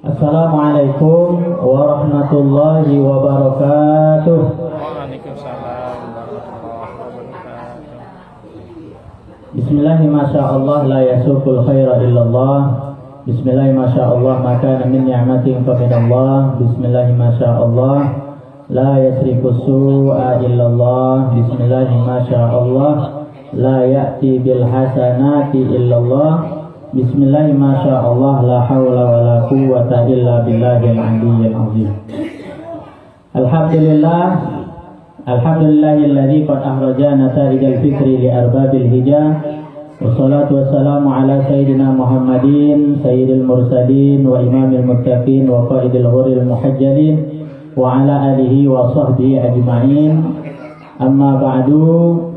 Assalamualaikum warahmatullahi wabarakatuh. Waalaikumsalam warahmatullahi wabarakatuh. Bismillahi masyaallah la yasukul khaira illallah. Bismillahi masyaallah maka min ni'matin fa minallah. Bismillahi masyaallah la yasriku su'a illallah. Bismillahi masyaallah la ya'ti bil hasanati illallah. Bismillahi masyaallah la hawla wa la quwwata illa billahil aliyyil azim. Alhamdulillahilladzi qad ahrajana nata'ijal fikri li arbabil hijah. Wassalatu wassalamu ala sayyidina Muhammadin sayyidil mursalin wa imamil muttaqin wa qaidil ghuril muhajjalin wa ala alihi wa sahbihi ajma'in. Amma ba'du.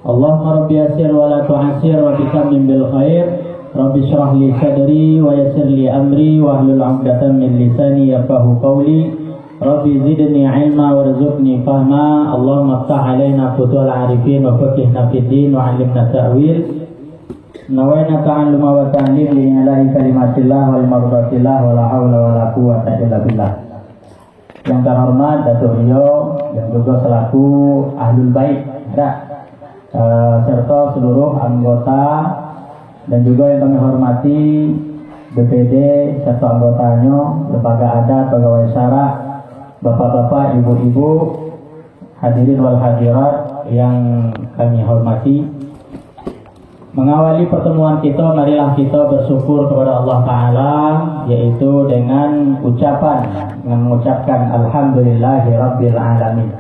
Allahumma rabbi yassir wa la tu'assir wa bitammim bil khair. Rabbi shrah li sadri wa yassir li amri wa hlul 'uqdatam min lisani yafqahu qawli. Rabbi zidni 'ilma warzuqni fahma. Allahumma iftah 'alaina futuhal 'arifin wa faqihna fid din wa 'allimna ta'wil. Nawaina ta'alluma wa ta'lim li ilahi kalimatillah wal mardatillah wa la haula wa la quwwata illa billah. Yang terhormat Datuk Rio dan juga selaku ahlul bait serta seluruh anggota dan juga yang kami hormati BPD serta anggotanya, lembaga adat, pegawai syara, bapak-bapak, ibu-ibu, hadirin wal hadirat yang kami hormati. Mengawali pertemuan kita, marilah kita bersyukur kepada Allah Ta'ala, yaitu dengan mengucapkan Alhamdulillahi Rabbil Alamin.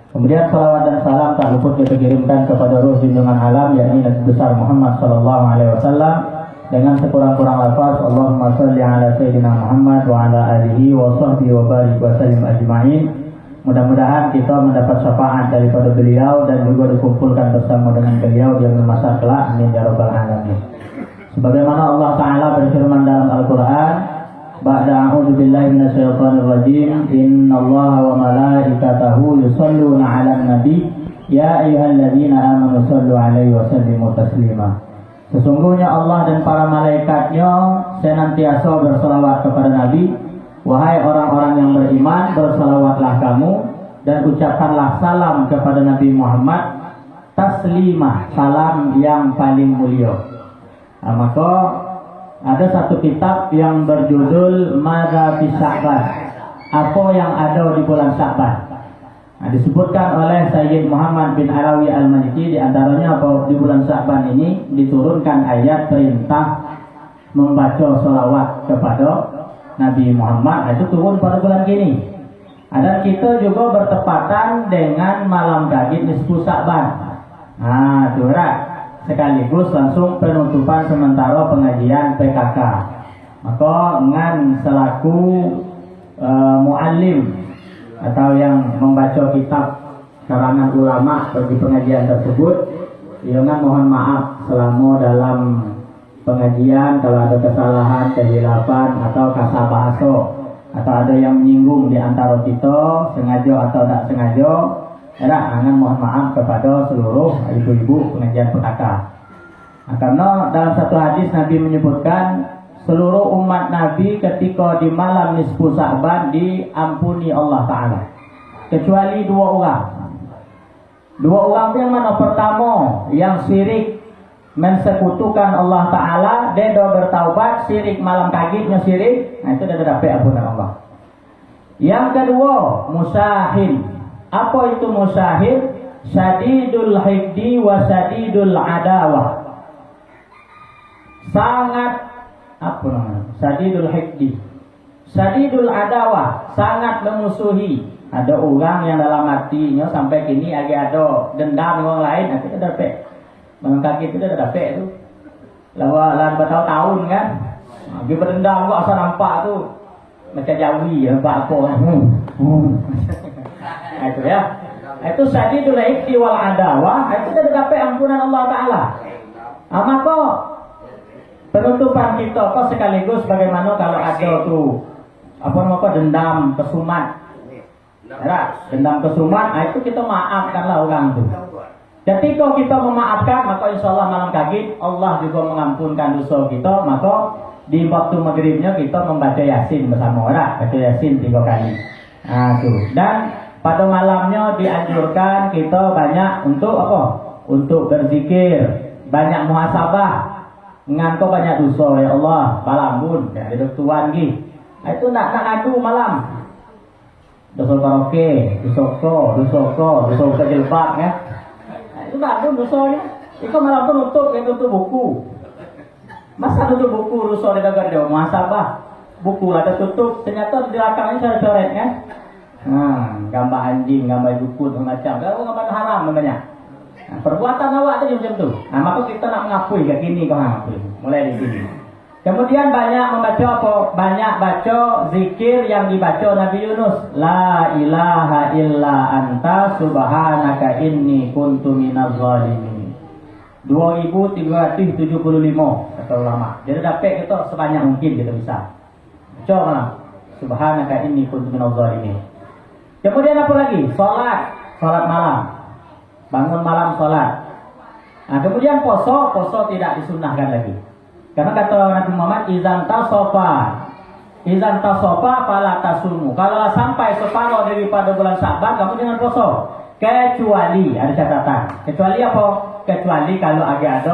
Kemudian salawat dan salam tak luput kita kirimkan kepada ruh junjungan alam, yakni Nabi besar Muhammad sallallahu alaihi wasallam, dengan sekurang-kurang lafaz Allahumma shalli ala sayyidina Muhammad wa ala alihi wa sahbihi wa barik wa sallim ajma'in. Mudah-mudahan kita mendapat syafaat daripada beliau dan juga dikumpulkan bersama dengan beliau di masa kelak. Amin ya rabbal alamin. Sebagaimana Allah Ta'ala berfirman dalam Al-Quran, Ba'da a'udzu billahi minasyaitonir rajim, innallaha wa malaikatahu yusholluna 'alan nabi ya ayyuhalladzina amanu shallu 'alaihi wa sallimu taslima. Sesungguhnya Allah dan para malaikatnya senantiasa berselawat kepada Nabi. Wahai orang-orang yang beriman, berselawatlah kamu dan ucapkanlah salam kepada Nabi Muhammad taslimah, salam yang paling mulia. Maka ada satu kitab yang berjudul Madza fi Sya'ban, apa yang ada di bulan Sya'ban. Disebutkan oleh Sayyid Muhammad bin Alawi Al-Maliki, di antaranya apa di bulan Sya'ban ini diturunkan ayat perintah membaca sholawat kepada Nabi Muhammad. Itu turun pada bulan ini. Dan kita juga bertepatan dengan malam Ghaib nisfu Sya'ban. Curah sekaligus langsung penutupan sementara pengajian PKK. Maka ngan selaku muallim atau yang membaca kitab karangan ulama bagi pengajian tersebut, dengan mohon maaf selama dalam pengajian kalau ada kesalahan, kehilafan atau kasabahasa atau ada yang menyinggung di antara kita sengaja atau tak sengaja, mohon maaf kepada seluruh ibu-ibu pengajian PKK. Karena dalam satu hadis Nabi menyebutkan seluruh umat Nabi ketika di malam nisfu Sya'ban diampuni Allah Ta'ala, kecuali dua orang. Dua orang yang mana? Pertama, yang syirik mensekutukan Allah Ta'ala, dia dah bertaubat, syirik malam kagibnya syirik, itu dah dapat ampunan Allah. Yang kedua, musyahid. Apa itu musyahid? Syadidul hikdi wa syadidul adawah. Sangat Syadidul hikdi, syadidul adawah, sangat memusuhi. Ada orang yang dalam hatinya sampai kini agak ada dendam dengan orang lain, itu dah dapat. Malam kaki itu dah dapat tu. Lawan bertahun-tahun kan. Dia berdendam kok asal nampak tu macam Jawi nampak apa. Itu ya. Itu syadidul hikdi wal adawah, itu dah dapat ampunan Allah Ta'ala. Maka penutupan kita kok sekaligus bagaimana kalau ada tu dendam kesumat. Dendam kesumat, itu kita maafkanlah orang tu. Ketika kita memaafkan, maka insya Allah malam kaki Allah juga mengampunkan dosa kita. Maka di waktu maghribnya kita membaca Yasin bersama orang, baca Yasin 3 kali. Nah, tuh. Dan pada malamnya dianjurkan kita banyak untuk apa? Untuk berzikir, banyak muhasabah. Nganto banyak dosa ya Allah, palambun, ya ada tuan gi. Nah, itu nak ngadu malam. Dosa karaoke, dosa jilbab ya. Nah, itu ngadu dosanya. Itu malam tuh nutup buku. Masa tutup buku rusak di dagar dia muhasabah. Buku ada tutup, ternyata di belakangnya coret-coret kan. Gambar anjing, gambar buku macam. Kalau gambar haram namanya. Nah, perbuatan awak tadi macam tu. Nah, maka kita nak mengakui kayak gini kau ngakui. Mulai di sini. Kemudian banyak membaca apa? Banyak baca zikir yang dibaca Nabi Yunus. La ilaha illa anta subhanaka inni kuntu minaz zalimin. 2375 kata ulama. Jadi dapat kita sebanyak mungkin kita bisa. Coba malam. Subhanaka inni kuntu minaz zalimin. Kemudian apa lagi? Salat malam. Bangun malam salat. Nah, kemudian poso tidak disunahkan lagi. Karena kata Nabi Muhammad izan tasofa fala tasumu. Kalau sampai separuh daripada bulan Sa'ban kamu jangan poso. Kecuali ada catatan. Kecuali apa? Kecuali kalau ada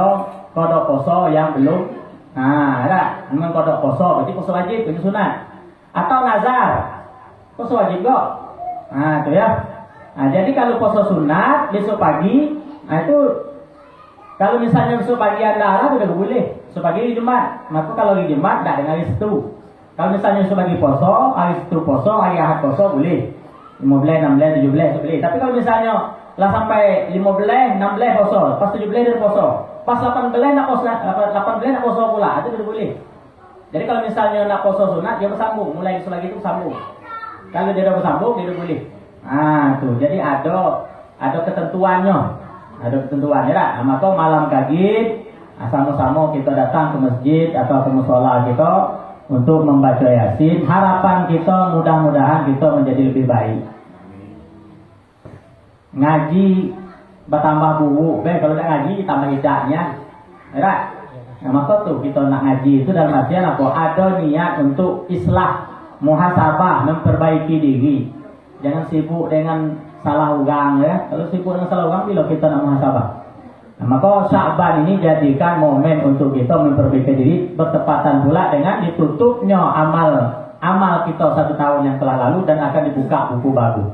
kodok poso yang belum. Nah, ada memang kodok poso, berarti poso wajib, itu sunat. Atau nazar, poso wajib kok. Nah, itu ya. Nah, jadi kalau poso sunat besok pagi, nah itu kalau misalnya besok pagi Anda udah boleh. Besok pagi di Jumat, maka kalau di Jumat tidak dengan hari Sabtu. Kalau misalnya besok pagi poso, hari Sabtu poso, hari Ahad poso boleh. 15, 16, 17 boleh. Tapi kalau misalnya lah sampai 15, 16 poso, pas 17 dia poso, pas 18 nak poso pula, itu tidak boleh. Jadi kalau misalnya nak poso sunat dia bersambung, mulai besok lagi itu bersambung. Kalau dia dah bersambung dia tidak boleh. Ah tuh, jadi ada ketentuannya, tak? Nah, maka malam kagit, sama-sama kita datang ke masjid atau ke musola kita untuk membaca Yasin. Harapan kita mudah-mudahan kita menjadi lebih baik. Ngaji bertambah buku, kalau tak ngaji tambah hidupnya, tak? Nah, maka tuh kita nak ngaji itu dalam artian apa? Ada niat untuk islah, muhasabah, memperbaiki diri. Jangan sibuk dengan salah ugang ya. Kalau sibuk dengan salah ugang, bila kita nak muhasabah. Nah, maka Sya'ban ini jadikan momen untuk kita memperbaiki diri, bertepatan pula dengan ditutupnya amal kita 1 tahun yang telah lalu dan akan dibuka buku baru.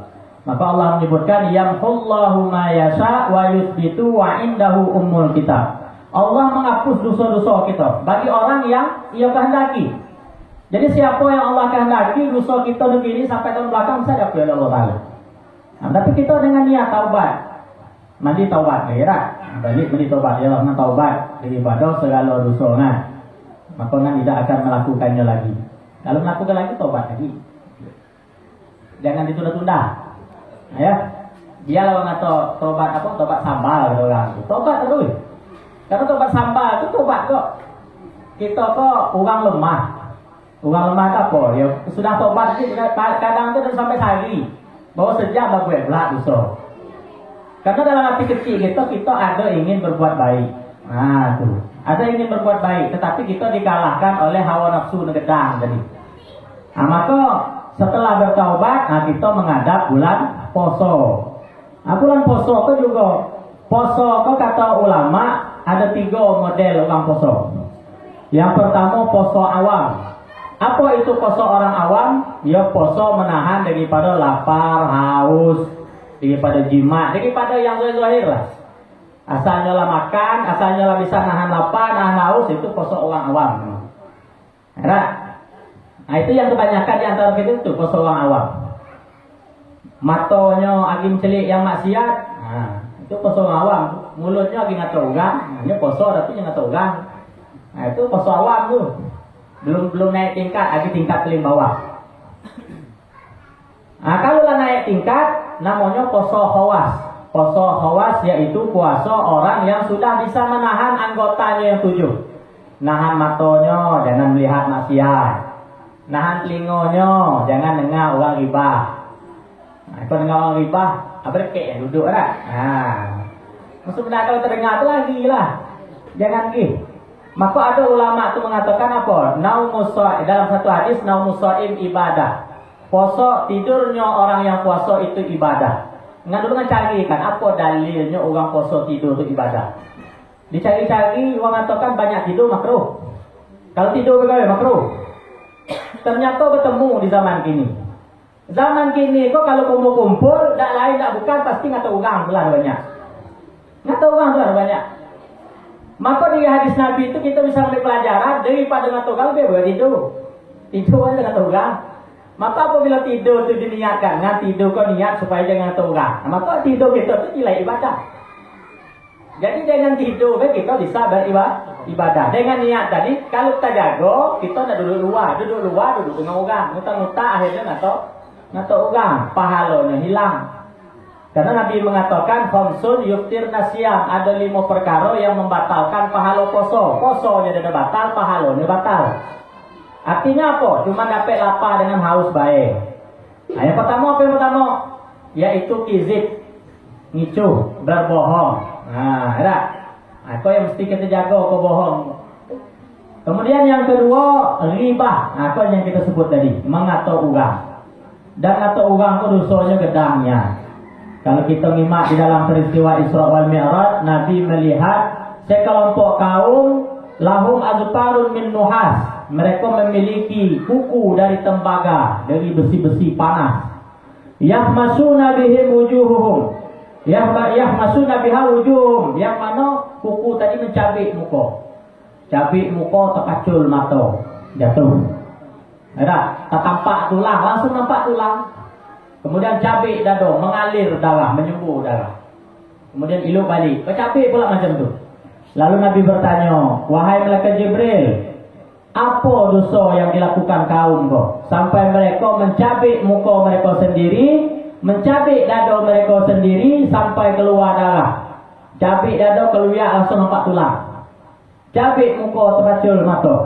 Maka Allah menyebutkan yamhullahu ma yasha wa yuthbitu wa indahu ummul kitab. Allah menghapus dosa-dosa kita bagi orang yang ia kehendaki. Jadi siapa yang Allah kehendaki dosa kita begini sampai tahun belakang bisa diampuni oleh Allah Taala. Nah, tapi kita dengan niat taubat, mandi taubat, ya. Balik mandi taubat, ya Allah taubat daripada segala dosa. Nah, maka tidak akan melakukannya lagi. Kalau melakukan lagi taubat lagi. Jangan ditunda-tunda. Ya. Dia lawan atau tobat apa? Tobat sambal gitu orang. Tobat terus. Karena tobat sambal itu tobat kok. Kita kok orang lemah. Orang lemah apa? Ya sudah tobat sih kadang itu sampai sehari. Bawa sejam baru belah dosa. Karena dalam hati kecil kita ada ingin berbuat baik. Nah, tuh. Ada ingin berbuat baik, tetapi kita dikalahkan oleh hawa nafsu negedang tadi. Nah, maka setelah bertaubat, nah kita menghadap bulan poso. Nah, bulan poso itu juga poso itu kata ulama ada 3 model orang poso. Yang pertama poso awam. Apa itu poso orang awam? Ya poso menahan daripada lapar, haus, daripada jima, daripada yang zahir lah. Asalnya lah makan, asalnya lah bisa nahan lapar, nahan haus, itu poso orang awam. Nah, itu yang kebanyakan di antara kita itu poso orang awam. Matonya agim celik yang maksiat, nah, itu poso orang awam. Mulutnya lagi ngatur ugang, ini poso tapi yang ngatur ugang. Nah, itu poso awam tuh. Belum naik tingkat, lagi tingkat paling bawah. Nah, kalau lah naik tingkat, namanya poso khawas. Poso khawas yaitu puasa orang yang sudah bisa menahan anggotanya yang 7. Nahan matonya, jangan melihat maksiat. Nahan telingonya, jangan dengar orang ribah. Nah, kalau dengar orang ribah, apa kek duduk lah. Nah, maksudnya kalau terdengar tu lagi lah. Jangan Maka ada ulama itu mengatakan apa? Dalam satu hadis naumus shaim ibadah. Puasa tidurnya orang yang puasa itu ibadah. Nggak dulu cari kan apa dalilnya orang puasa tidur itu ibadah. Dicari-cari orang mengatakan banyak tidur makruh. Kalau tidur bagaimana makruh. Ternyata bertemu di zaman kini. Zaman kini kok kalau kumpul-kumpul tak lain tak bukan pasti ngata orang lah banyak. Ngata orang lah banyak. Maka di hadis Nabi itu kita bisa ambil pelajaran daripada ngata orang dia boleh tidur. Tidur aja ngata orang. Maka apabila tidur itu diniatkan, tidur kau niat supaya jangan ngata orang. Maka tidur kita itu nilai ibadah. Jadi dengan tidur kita bisa beribadah. Dengan niat tadi kalau kita jago kita nak duduk luar duduk dengan orang. Muta-muta akhirnya ngata orang, pahalanya hilang. Karena Nabi mengatakan khamsun yuftirna siyam, ada 5 perkara yang membatalkan pahala poso. Posonya dah batal, pahalanya batal. Artinya apa? Cuma dapat lapar dengan haus baik. Nah, yang pertama apa yang pertama? Yaitu kizib, ngicuh, berbohong. Nah, ada. Apa yang mesti kita jaga kau bohong. Kemudian yang kedua, ribah. Apa yang kita sebut tadi? Mengata orang. Dan ngata orang itu dosanya gedangnya. Kalau kita nyimak di dalam peristiwa Isra wal Mi'raj, Nabi melihat sekelompok kaum lahum azfarun min nuhas. Mereka memiliki kuku dari tembaga, dari besi-besi panas. Yahmasuna bihim wujuhuhum. Yahmasuna biha wujuhum. Yang mana kuku tadi mencabik muka. Cabik muka terkacul mata, jatuh. Ada, tak tampak tulang, langsung nampak tulang. Kemudian cabik dada, mengalir darah, menyembur darah. Kemudian iluk balik, cabik pula macam tu. Lalu Nabi bertanya, wahai malaikat Jibril, apa dosa yang dilakukan kaum kau? Sampai mereka mencabik muka mereka sendiri, mencabik dada mereka sendiri sampai keluar darah. Cabik dada keluar langsung nampak tulang. Cabik muka terkacul mata.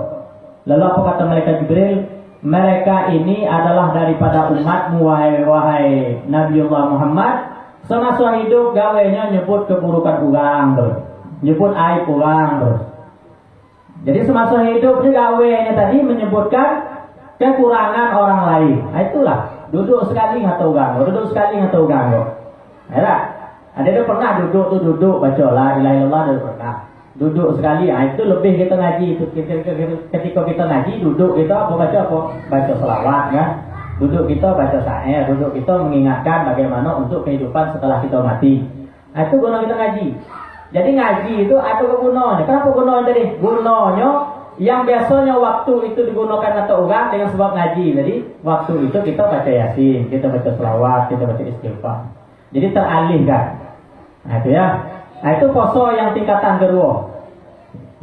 Lalu apa kata malaikat Jibril? Mereka ini adalah daripada umatmu wahai Nabiullah Muhammad. Semasa hidup gawainya nyebut keburukan orang terus, nyebut aib orang terus. Jadi semasa hidup dia gawainya tadi menyebutkan kekurangan orang lain. Nah, itulah duduk sekali ngata orang, duduk sekali ngata orang. Ada dia pernah duduk baca la ilaha illallah dia pernah. Duduk sekali, itu lebih kita ngaji. Ketika kita ngaji, duduk kita baca selawat kan. Duduk kita baca syair, duduk kita mengingatkan bagaimana untuk kehidupan setelah kita mati. Itu guna kita ngaji. Jadi ngaji itu ada gunanya. Kenapa gunanya tadi? Gunanya yang biasanya waktu itu digunakan atau orang dengan sebab ngaji. Jadi waktu itu kita baca yasin, kita baca selawat, kita baca istighfar. Jadi teralihkan. Nah itu ya. Nah itu poso yang tingkatan kedua.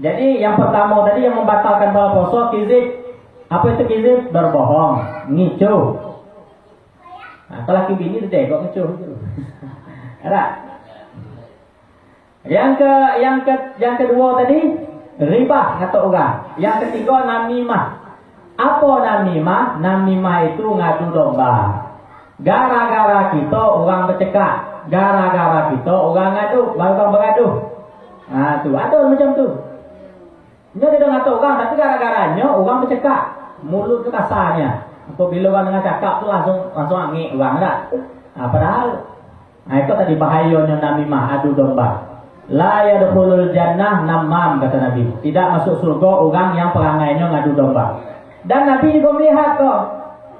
Jadi yang pertama tadi yang membatalkan bahwa poso kizib. Apa itu kizib? Berbohong, ngicuh. Nah kalau laki bini itu deh kok ngicuh. Ada. Yang kedua tadi riba atau orang. Yang ketiga namimah. Apa namimah? Namimah itu ngadu domba. Gara-gara kita orang bercakap. Gara-gara kita orang ngadu, orang bergaduh. Nah tu ada macam tu. Dia tidak ngata orang, tapi gara-garanya orang bercakap. Mulut tu kasarnya. Apabila orang dengan cakap tu langsung angin orang tak. Nah, padahal itu tadi bahayanya namimah, adu domba. La yadkhulul jannah namam kata Nabi. Tidak masuk surga orang yang perangainya ngadu domba. Dan Nabi juga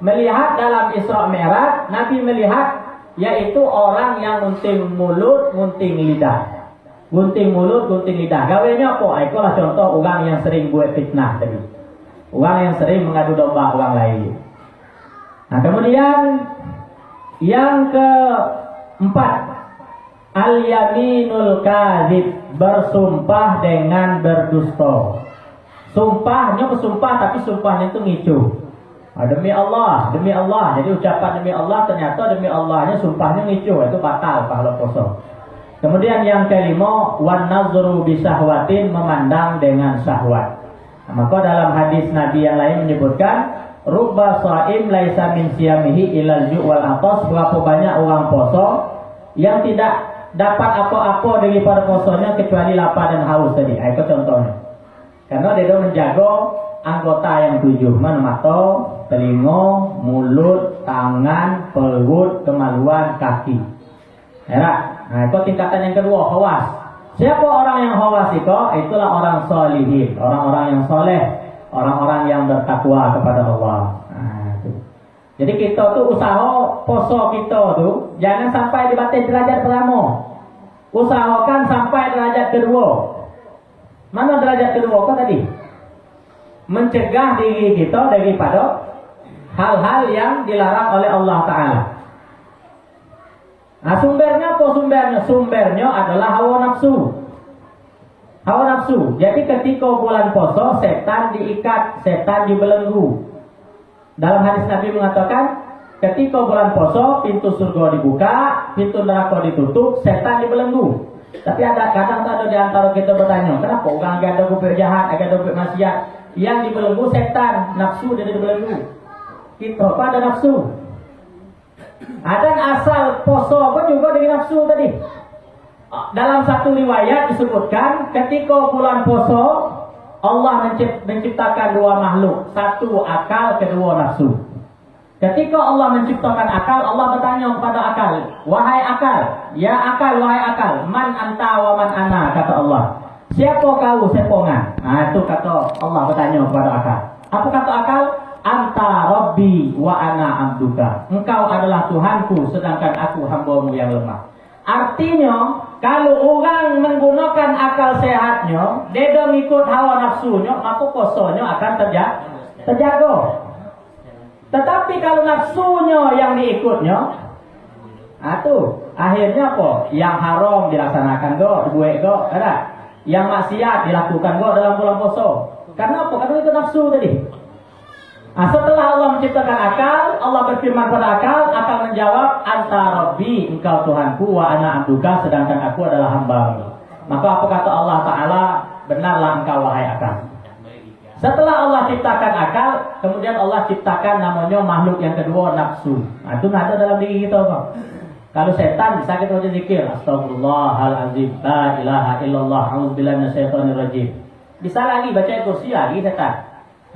melihat dalam Isra Mi'raj, Nabi melihat yaitu orang yang ngunting mulut, ngunting lidah. Gunting mulut, gunting lidah. Gawainya apa? Itulah contoh orang yang sering buat fitnah tadi. Orang yang sering mengadu domba orang lain. Nah, kemudian yang keempat, al-yaminul kadzib, bersumpah dengan berdusta. Sumpahnya bersumpah tapi sumpahnya itu ngicuh. Nah, demi Allah. Jadi ucapan demi Allah ternyata demi Allahnya sumpahnya ngicuh, itu batal pahala puasa. Kemudian yang kelima, wan nazru bisahwatin, memandang dengan syahwat. Nah, maka dalam hadis Nabi yang lain menyebutkan rubba shaim laisa min siyamihi ilal ju' wal atas, berapa banyak orang puasa yang tidak dapat apa-apa daripada puasanya kecuali lapar dan haus tadi. Itu contohnya. Karena dia menjaga anggota yang 7, mata, telinga, mulut, tangan, perut, kemaluan, kaki. Ya, nah itu tingkatan yang kedua, khawas. Siapa orang yang khawas itu? Itulah orang solihin, orang-orang yang soleh, orang-orang yang bertakwa kepada Allah. Nah, itu. Jadi kita tuh usaha poso kita tuh jangan sampai di batas derajat pertama. Usahakan sampai derajat kedua. Mana derajat kedua kok tadi? Mencegah diri kita daripada hal-hal yang dilarang oleh Allah Ta'ala. Nah, sumbernya apa sumbernya? Sumbernya adalah hawa nafsu. Hawa nafsu. Jadi ketika bulan puasa, setan diikat, setan dibelenggu. Dalam hadis Nabi mengatakan, ketika bulan puasa, pintu surga dibuka, pintu neraka ditutup, setan dibelenggu. Tapi ada kadang ada di antara kita bertanya, kenapa orang ada gubuk jahat, ada gubuk maksiat, yang dibelenggu setan, nafsu dia dibelenggu. Kita pada nafsu. Ada asal poso pun juga dengan nafsu tadi. Dalam satu riwayat disebutkan, ketika bulan poso, Allah menciptakan dua makhluk, satu akal, kedua nafsu. Ketika Allah menciptakan akal, Allah bertanya kepada akal, wahai akal, ya akal, wahai akal, man anta wa man ana, kata Allah. Siapa kau, siapa ngah? Nah itu kata Allah bertanya kepada akal. Apa kata akal? Anta Rabbi wa ana abduka. Engkau adalah Tuhanku, sedangkan aku hambamu yang lemah. Artinya, kalau orang menggunakan akal sehatnya, dia dah ngikut hawa nafsunya, maka posonya akan terjaga. Tetapi kalau nafsunya yang diikutnya, akhirnya apa? Yang haram dilaksanakan dibuat ada. Yang maksiat dilakukan dalam bulan puasa. Karena apa? Karena itu nafsu tadi. Setelah Allah menciptakan akal, Allah berfirman pada akal menjawab, anta Rabbi, engkau Tuhanku, wa ana abduka, sedangkan aku adalah hamba-Mu. Maka apa kata Allah Ta'ala? Benarlah engkau wahai akal. Setelah Allah ciptakan akal, kemudian Allah ciptakan namanya makhluk yang kedua, nafsu. Nah, itu ada dalam diri kita kok. Kalau setan bisa kita baca zikir, Astaghfirullahaladzim, la ilaha illallah, a'udzubillahi minasyaitonirrajim. Bisa lagi baca kursi lagi setan.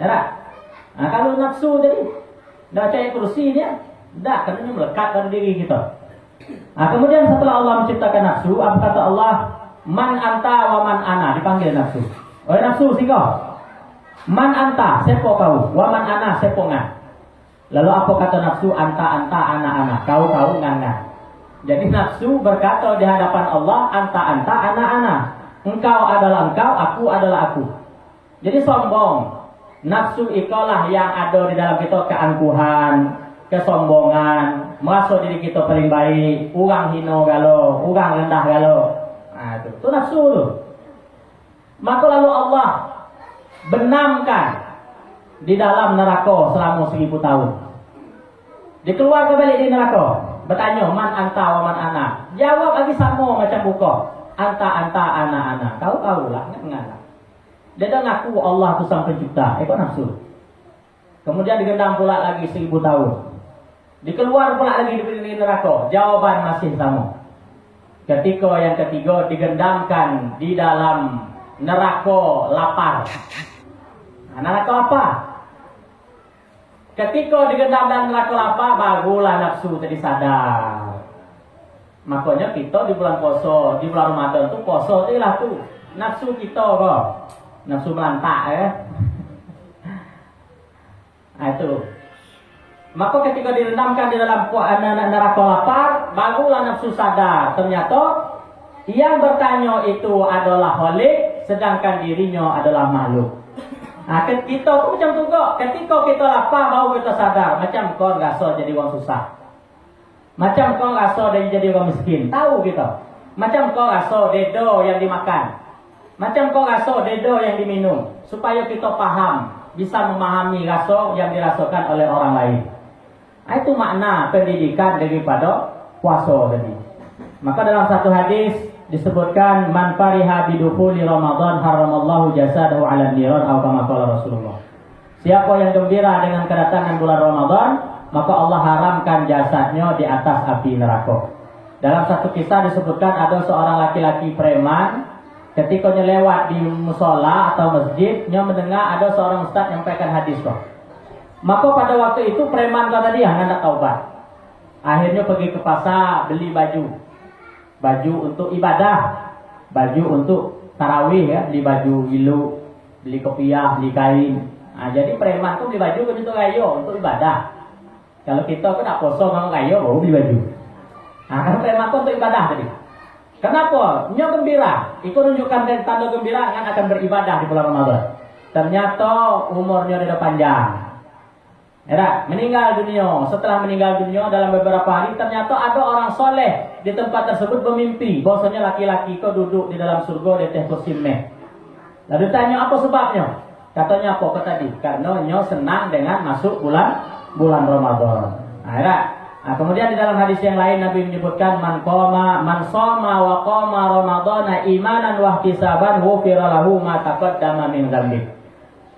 Ya. Nah, kalau nafsu tadi, baca kursi dia, tidak, karena melekat pada diri kita. Nah, kemudian setelah Allah menciptakan nafsu, apa kata Allah? Man anta wa man ana, dipanggil nafsu. Oh nafsu singkau. Man anta, siapa kau? Wa man ana, siapa ngah? Lalu apa kata nafsu? Anta, ana. Kau, ngah. Jadi nafsu berkata di hadapan Allah, anta, ana. Engkau adalah engkau, aku adalah aku. Jadi sombong. Nafsu itulah yang ada di dalam kita, keangkuhan, kesombongan, merasa diri kita paling baik, orang hina galo, orang rendah galo. Nah, itu nafsu tu. Maka lalu Allah benamkan di dalam neraka selama 1000 tahun. Dikeluarkan balik di neraka. Bertanya, man anta wa man ana. Jawab lagi sama macam buka. Anta, ana. Kau lah, enggak. Dia dah ngaku Allah itu sang pencipta. Itu nafsu. Kemudian digendam pula lagi 1000 tahun. Dikeluar pula lagi di neraka. Jawaban masih sama. Ketika yang ketiga digendamkan di dalam neraka lapar. Nah, neraka apa? Ketika digendam dalam neraka lapar, barulah nafsu tadi sadar. Makanya kita di bulan puasa, di bulan Ramadan tu puasa tu lah tu. Nafsu kita kok. Nafsu melantak ya. Nah, itu. Maka ketika direndamkan di dalam neraka lapar, barulah nafsu sadar. Ternyata yang bertanya itu adalah Khalik, sedangkan dirinya adalah makhluk. Nah, kita pun macam tu kok. Ketika kita lapar, baru kita sadar. Macam kau rasa jadi orang susah. Macam kau rasa jadi orang miskin. Tahu kita. Macam kau rasa dedo yang dimakan. Macam kau rasa dedo yang diminum. Supaya kita paham, bisa memahami rasa yang dirasakan oleh orang lain. Itu makna pendidikan daripada puasa tadi. Maka dalam satu hadis disebutkan, man fariha bidukhuli Ramadan haramallahu jasadahu 'ala niran atau kama qala Rasulullah. Siapa yang gembira dengan kedatangan bulan Ramadan, maka Allah haramkan jasadnya di atas api neraka. Dalam satu kisah disebutkan ada seorang laki-laki preman ketika lewat di musola atau masjid, nyo mendengar ada seorang ustaz nyampaikan hadis kok. Maka pada waktu itu preman kau tadi hendak taubat. Akhirnya pergi ke pasar beli baju untuk ibadah, baju untuk tarawih ya, beli baju ilu, beli kopiah, beli kain. Nah, jadi preman tuh beli baju untuk kayo, untuk ibadah. Kalau kita kan tak kosong ngomong kayo, baru beli baju. Nah, karena preman tuh untuk ibadah tadi. Kenapa? Nyo gembira. Itu menunjukkan tanda gembira yang akan beribadah di bulan Ramadan. Ternyata umurnya sudah panjang. Ya, meninggal dunia. Setelah meninggal dunia dalam beberapa hari, ternyata ada orang soleh di tempat tersebut bermimpi bahwasanya laki-laki itu duduk di dalam surga di teh kursi meh. Lalu tanya apa sebabnya? Katanya apa tadi? Karena nyo senang dengan masuk bulan Ramadan. Nah, kemudian di dalam hadis yang lain Nabi menyebutkan man shoma wa qama ramadhana imanan wa ihtisaban ghufira lahu ma taqaddama min dzambi.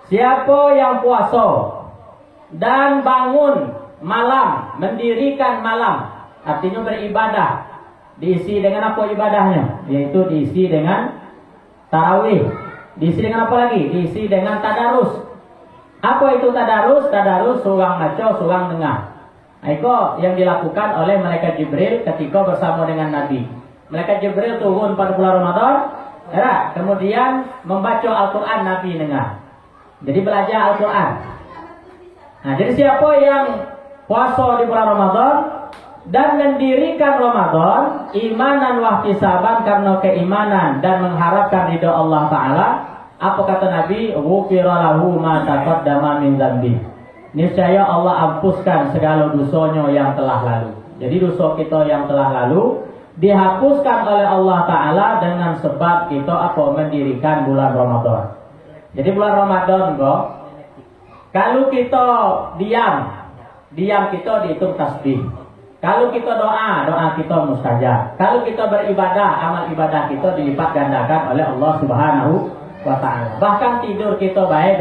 Siapa yang puasa dan bangun malam, mendirikan malam, artinya beribadah, diisi dengan apa ibadahnya? Yaitu diisi dengan tarawih. Diisi dengan apa lagi? Diisi dengan tadarus. Apa itu tadarus? Tadarus surang maca, surang dengar. Nah, itu yang dilakukan oleh malaikat Jibril ketika bersama dengan Nabi. Malaikat Jibril turun pada bulan Ramadan, ya, kemudian membaca Al-Quran Nabi dengar. Jadi belajar Al-Quran. Nah, jadi siapa yang puasa di bulan Ramadan dan mendirikan Ramadan imanan wa ihtisaban karena keimanan dan mengharapkan ridha Allah Ta'ala, apa kata Nabi? Ghufira lahu ma taqaddama min dzambi. Niscaya Allah hapuskan segala dosanya yang telah lalu. Jadi dosa kita yang telah lalu dihapuskan oleh Allah Ta'ala dengan sebab kita mendirikan bulan Ramadan. Jadi bulan Ramadan kok, kalau kita diam kita dihitung tasbih. Kalau kita doa kita mustajab. Kalau kita beribadah, amal ibadah kita dilipat gandakan oleh Allah Subhanahu wa Ta'ala. Bahkan tidur kita baik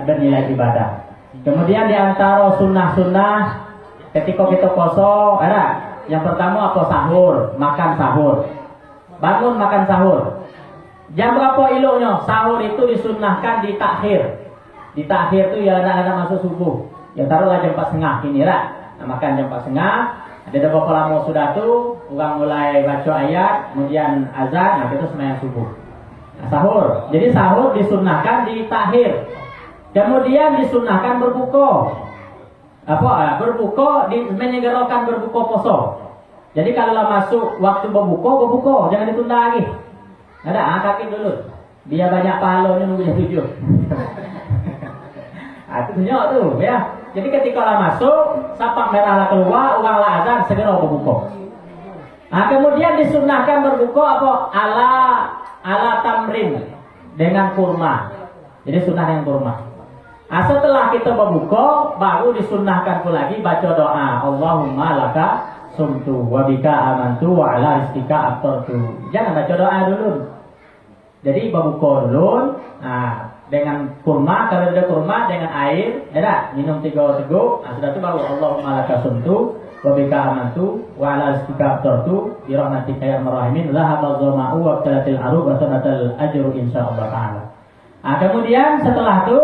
bernilai ibadah. Kemudian di antara sunnah-sunnah ketika kita puasa, ada yang pertama apa? Sahur, makan sahur. Bangun makan sahur. Jam berapa iloknya? Sahur itu disunnahkan di takhir. Di takhir itu ya ada masuk subuh. Ya taruhlah jam 4.30 ini lah. Nah, makan jam 4.30. Ada beberapa lama sudah tuh, orang mulai baca ayat, kemudian azan, nah itu sembahyang subuh. Nah, sahur. Jadi sahur disunnahkan di takhir. Kemudian disunnahkan berbuka. Berbuka menyegerakan berbuka puasa. Jadi kalau masuk waktu berbuka, jangan ditunda lagi. Ada angkatin dulu. Biar banyak pahalanya nunggu jam 7. Itu tunjuk tuh ya. Jadi ketika masuk, sapak merah keluar, orang azan segera berbuka. Nah, kemudian disunnahkan berbuka ala tamrin dengan kurma. Jadi sunnah dengan kurma. Nah, setelah kita berbuka, baru disunnahkan pula lagi baca doa. Allahumma laka sumtu wa bika amantu wa ala rizqika aftartu. Jangan baca doa dulu. Jadi berbuka dulu. Nah, dengan kurma, kalau ada kurma dengan air, ada minum 3 teguk. Nah, sudah itu baru Allahumma laka sumtu wa bika amantu wa ala rizqika aftartu bi rahmatika ya arhamar rahimin dhahaba dhama'u wa qalatil arub wa sanatal ajru insyaallah taala. Nah, kemudian setelah itu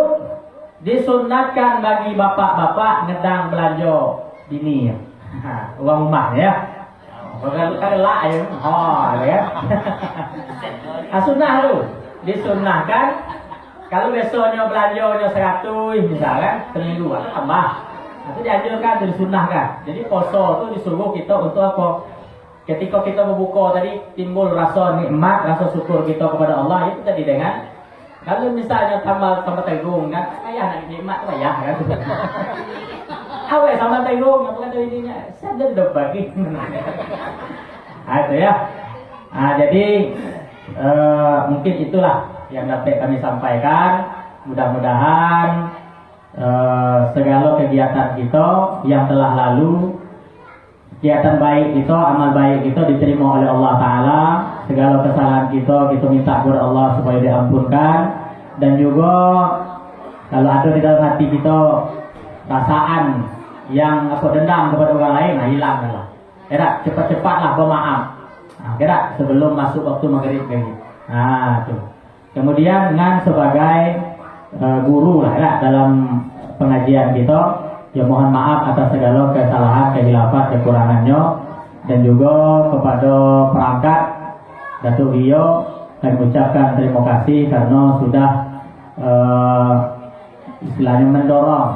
disunatkan bagi bapak-bapak ngedang belanja dini ya. Uang rumah ya. Kalau lah ya. Ya. Sunnah tu disunahkan kalau besoknya belanjanya 100 misalkan seminggu tambah. Itu dianjurkan, disunahkan. Jadi poso itu disuruh kita untuk apa? Ketika kita berbuka tadi timbul rasa nikmat, rasa syukur kita kepada Allah, itu tadi dengan kalau misalnya tambah tanggung kan, ayah nak nikmat tu ayah kan. Awak sama tanggung, apa kata ininya? Saya dah bagi. Itu ya. Nah, jadi mungkin itulah yang dapat kami sampaikan. Mudah-mudahan segala kegiatan kita yang telah lalu, kegiatan baik kita, amal baik kita diterima oleh Allah Ta'ala. Segala kesalahan kita minta kepada Allah supaya diampunkan. Dan juga kalau ada di dalam hati kita perasaan yang dendam kepada orang lain, nah hilanglah. Cepat-cepatlah bermaaf. Sebelum masuk waktu maghrib lagi. Nah, tuh. Kemudian dengan sebagai guru lah ya, dalam pengajian kita, ya mohon maaf atas segala kesalahan, kehilafan, kekurangannya, dan juga kepada perangkat Datuk Rio kami ucapkan terima kasih karena sudah istilahnya mendorong,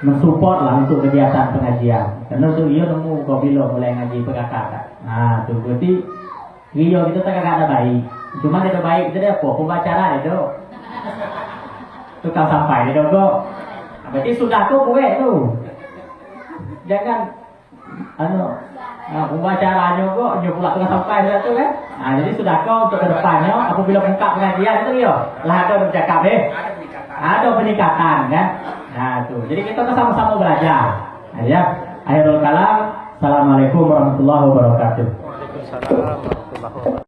mensupport lah untuk kegiatan pengajian. Karena Datuk Rio nemu kau bila mulai ngaji pegakak. Nah, tuh berarti Rio itu tak ada baik. Cuma dia baik itu dia apa? Pembacara itu. Tukang sampai dia kok. Berarti sudah tuh gue tuh. Jangan pembacaranya kok dia pula tukang sampai sudah tuh kan. Nah, jadi sudah kau untuk kedepannya apabila buka pengajian itu Rio, lah ada bercakap ada peningkatan kan. Nah, tuh. Jadi kita sama-sama belajar. Nah, ya. Akhirul kalam. Assalamualaikum warahmatullahi wabarakatuh. Waalaikumsalam warahmatullahi wabarakatuh.